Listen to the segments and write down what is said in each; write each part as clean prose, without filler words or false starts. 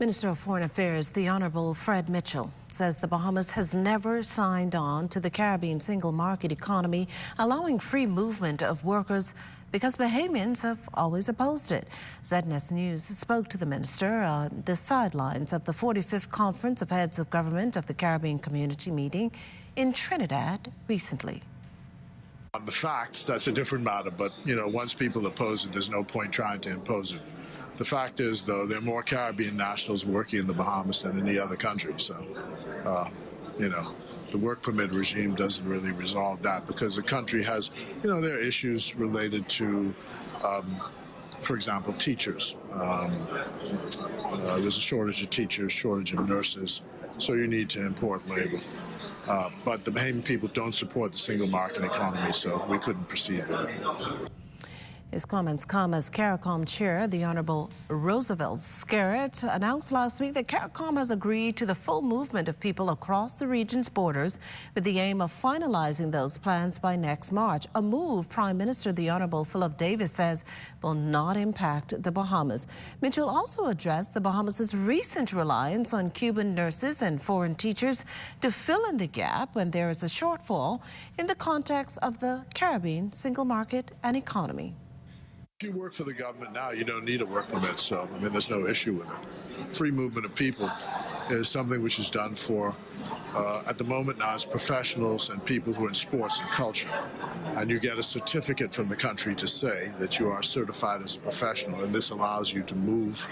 Minister of Foreign Affairs, the Honourable Fred Mitchell, says the Bahamas has never signed on to the Caribbean single market economy, allowing free movement of workers because Bahamians have always opposed it. ZNS News spoke to the minister on the sidelines of the 45th Conference of Heads of Government of the Caribbean Community meeting in Trinidad recently. On the facts, that's a different matter, but, once people oppose it, there's no point trying to impose it. The fact is, though, there are more Caribbean nationals working in the Bahamas than any other country, so, the work permit regime doesn't really resolve that because the country has, there are issues related to, for example, teachers. There's a shortage of teachers, shortage of nurses, so you need to import labor. But the Bahamian people don't support the single market economy, so we couldn't proceed with it. His comments come as CARICOM chair, the Honourable Roosevelt Skerritt, announced last week that CARICOM has agreed to the full movement of people across the region's borders with the aim of finalising those plans by next March, a move Prime Minister the Honourable Philip Davis says will not impact the Bahamas. Mitchell also addressed the Bahamas' recent reliance on Cuban nurses and foreign teachers to fill in the gap when there is a shortfall in the context of the Caribbean single market and economy. If you work for the government now, you don't need a work permit, so, there's no issue with it. Free movement of people is something which is done for, at the moment now, as professionals and people who are in sports and culture. And you get a certificate from the country to say that you are certified as a professional, and this allows you to move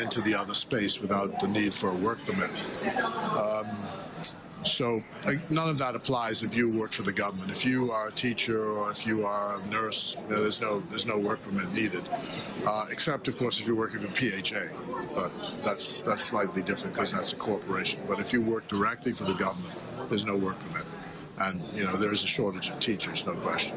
into the other space without the need for a work permit. So none of that applies if you work for the government. If you are a teacher or if you are a nurse, there's no work permit needed, except of course if you're working for PHA. But that's slightly different because that's a corporation. But if you work directly for the government, there's no work permit, and there is a shortage of teachers, no question.